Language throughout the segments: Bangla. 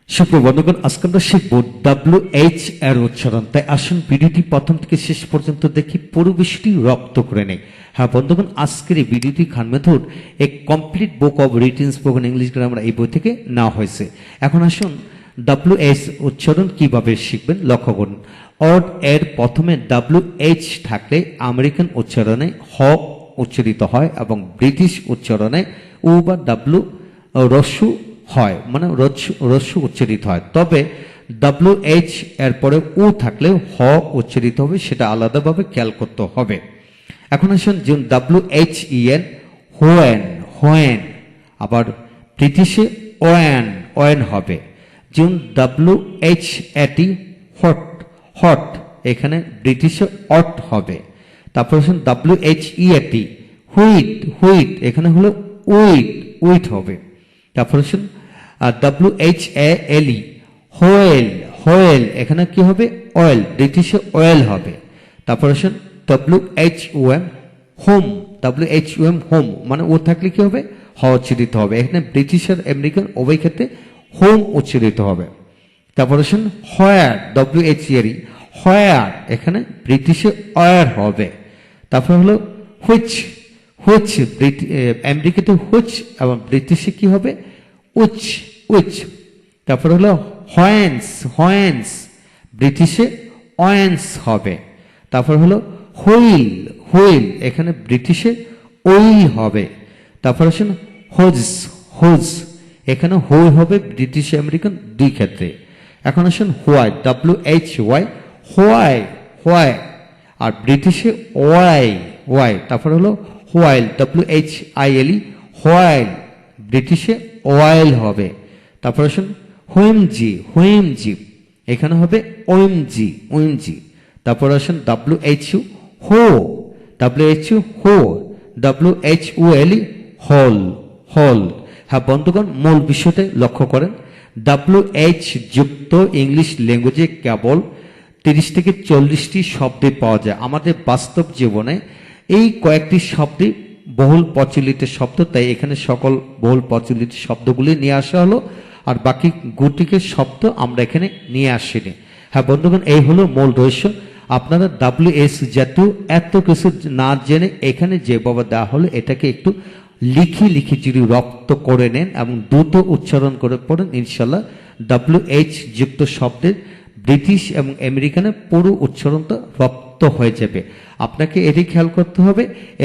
সুপ্রবন্ধগণ, আজকে আমরা শিখব WH এর উচ্চারণ। তাই আসুন ভিডিওটি প্রথম থেকে শেষ পর্যন্ত দেখি, পুরো বিষয়টি রপ্ত করে নেই। হ্যাঁ বন্ধুগণ, আজকের এই ভিডিওটি খান মেথড এ complete book of written spoken English grammar এই বই থেকে নেওয়া হয়েছে। এখন আসুন WH উচ্চারণ কিভাবে শিখবেন লক্ষ্য করুন। অড এর প্রথমে WH থাকলে আমেরিকান উচ্চারণে হ উচ্চারিত হয় এবং ব্রিটিশ উচ্চারণে উ বা ডাব্লু রস্যু হয়, মানে রস্যু উচ্চারিত হয়। তবে WH এর পরে উ থাকলে হ উচ্চারিত হবে, সেটা আলাদাভাবে খেয়াল করতে হবে। এখন আসুন যেমন WHEN হোয়েন হোয়েন, আবার ব্রিটিশে ওয়েন হবে। যেমন WHAT হট হট, এখানে ব্রিটিশে অট হবে। তারপর আসুন WHEAT হুইট হুইট, এখানে হলো উইট উইট হবে। তারপর আসুন WHALE হোয়েল হোয়েল, এখানে কি হবে অয়েল, ব্রিটিশে অয়েল হবে। তারপর আসুন WHOM হোম WHOM হোম, মানে ও থাকলে কি হবে হ উচ্চারিত হবে। এখানে ব্রিটিশ আর আমেরিকান উভয় ক্ষেত্রে হোম উচ্চারিত হবে। তারপর আসুন হোয়ার WHERE হোয়ার, এখানে ব্রিটিশে ওয়ার হবে। তারপর হলো হুইচ হুইচ, আমেরিকাতে হুইচ এবং ব্রিটিশে কি হবে উইচ উইচ। তারপর হলো হোয়েন্স হোয়েন্স, ব্রিটিশে ওয়েন্স হবে। তারপর হলো হুইল হুইল, এখানে ব্রিটিশে উইল হবে। তারপর আসুন হোজ হোজ, এখানে হুই হবে ব্রিটিশ আমেরিকান দুই ক্ষেত্রে। এখন আসুন হোয়াই WHY হোয়াই হোয়াই, আর ব্রিটিশে ওয়াই ওয়াই। তারপর হলো হোয়াইল WHILE হোয়াইল, ব্রিটিশে ওয়াইল হবে। তারপর আসুন হুইমজি হুইমজি, এখানে হবে ওএমজি ওএমজি। তারপর আসুন WHO হো WHO হো WHOLE হল হল। হ্যাঁ বন্ধুগণ, মূল বিষয়টা লক্ষ্য করেন। WH যুক্ত ইংলিশ ল্যাঙ্গুয়েজে কেবল 30 থেকে 40টি শব্দে পাওয়া যায়। আমাদের বাস্তব জীবনে এই কয়েকটি শব্দে বহুল প্রচলিত শব্দ, তাই এখানে সকল বহুল প্রচলিত শব্দগুলি নিয়ে আসা হলো, আর বাকি গুটিকে শব্দ আমরা এখানে নিয়ে আসিনি। হ্যাঁ বন্ধুগণ, এই হলো মূল রহস্য। আপনারা WH জাতীয় এত কিছু না জেনে এখানে যেভাবে দেওয়া হলো এটাকে একটু লিখে লিখে যদি রপ্ত করে নেন এবং দ্রুত উচ্চারণ করে পড়েন, ইনশাল্লাহ WH যুক্ত শব্দের ব্রিটিশ এবং আমেরিকানের পুরো উচ্চারণটা রপ্ত হয়ে যাবে। আপনাকে এটি খেয়াল করতে হবে,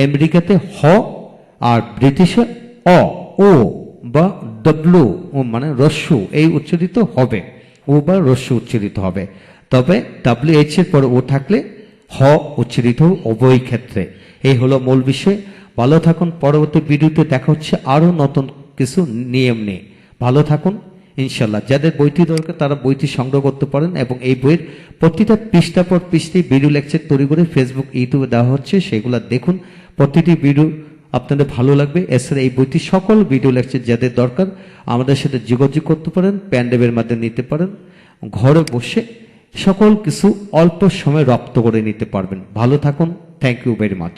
আমেরিকাতে হ আর ব্রিটিশে অ ও বা ডব্লু মানে রস্যু এই উচ্চারিত হবে, ও বা রস্যু উচ্চারিত হবে। তবে WH এর পরে ও থাকলে হ উচ্চারিত হবে উভয় ক্ষেত্রে। এই হলো মূল বিষয়। ভালো থাকুন, পরবর্তী ভিডিওতে দেখা হচ্ছে আরো নতুন কিছু নিয়ম নিয়ে। ভালো থাকুন ইনশাল্লাহ। যাদের বইটি দরকার তারা বইটি সংগ্রহ করতে পারেন, এবং এই বইয়ের প্রতিটা পৃষ্ঠা পর পৃষ্ঠায় ভিডিও লেকচার তৈরি করে ফেসবুক ইউটিউবে দেওয়া হচ্ছে, সেগুলো দেখুন। প্রতিটি ভিডিও আপনাদের ভালো লাগবে। এছাড়া এই বইটি সকল ভিডিও লেকচার যাদের দরকার আমাদের সাথে যোগাযোগ করতে পারেন, প্যান্ডেবের মাধ্যমে নিতে পারেন। ঘরে বসে সকল কিছু অল্প সময় রপ্ত করে নিতে পারবেন। ভালো থাকুন, থ্যাংক ইউ ভেরি মাচ।